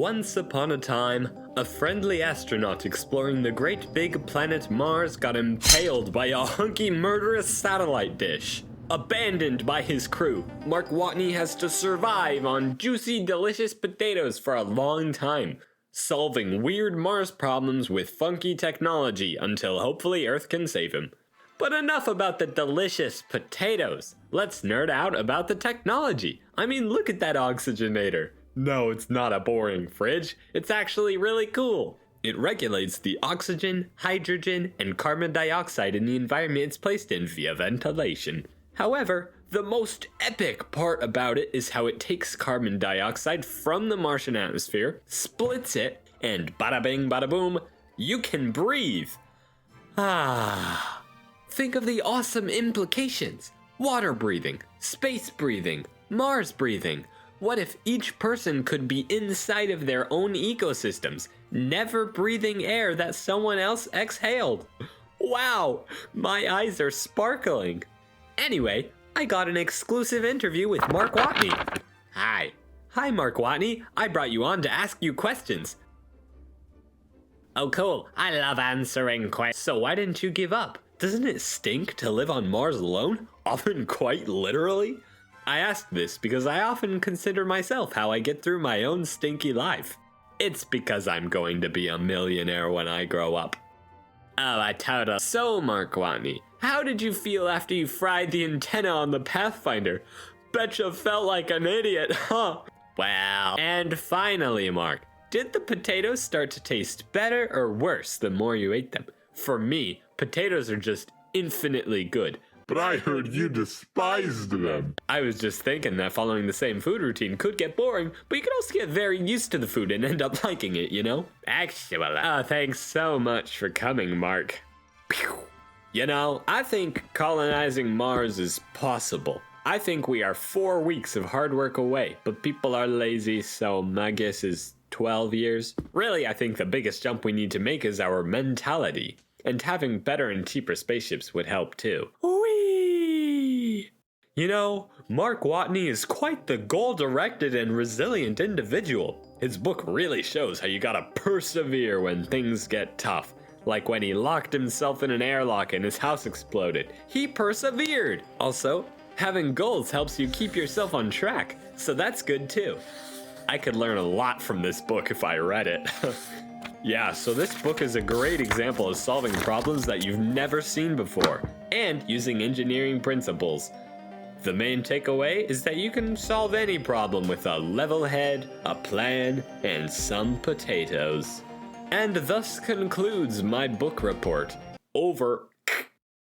Once upon a time, a friendly astronaut exploring the great big planet Mars got impaled by a hunky murderous satellite dish. Abandoned by his crew, Mark Watney has to survive on juicy, delicious potatoes for a long time, solving weird Mars problems with funky technology until hopefully Earth can save him. But enough about the delicious potatoes. Let's nerd out about the technology. I mean, look at that oxygenator. No, it's not a boring fridge. It's actually really cool. It regulates the oxygen, hydrogen, and carbon dioxide in the environment it's placed in via ventilation. However, the most epic part about it is how it takes carbon dioxide from the Martian atmosphere, splits it, and bada bing bada boom, you can breathe. Think of the awesome implications. Water breathing, space breathing, Mars breathing. What if each person could be inside of their own ecosystems, never breathing air that someone else exhaled? Wow, my eyes are sparkling. Anyway, I got an exclusive interview with Mark Watney. Hi, Mark Watney. I brought you on to ask you questions. Oh, cool. I love answering questions. So why didn't you give up? Doesn't it stink to live on Mars alone? Often quite literally? I ask this because I often consider myself how I get through my own stinky life. It's because I'm going to be a millionaire when I grow up. Oh, I totally. So, Mark Watney, how did you feel after you fried the antenna on the Pathfinder? Betcha felt like an idiot, huh? Well, and finally, Mark, did the potatoes start to taste better or worse the more you ate them? For me, potatoes are just infinitely good. But I heard you despised them. I was just thinking that following the same food routine could get boring, but you could also get very used to the food and end up liking it, you know? Actually, thanks so much for coming, Mark. You know, I think colonizing Mars is possible. I think we are 4 weeks of hard work away, but people are lazy, so my guess is 12 years. Really, I think the biggest jump we need to make is our mentality. And having better and cheaper spaceships would help too. Whee! You know, Mark Watney is quite the goal-directed and resilient individual. His book really shows how you gotta persevere when things get tough. Like when he locked himself in an airlock and his house exploded. He persevered! Also, having goals helps you keep yourself on track, so that's good too. I could learn a lot from this book if I read it. Yeah, so this book is a great example of solving problems that you've never seen before, and using engineering principles. The main takeaway is that you can solve any problem with a level head, a plan, and some potatoes. And thus concludes my book report. Over.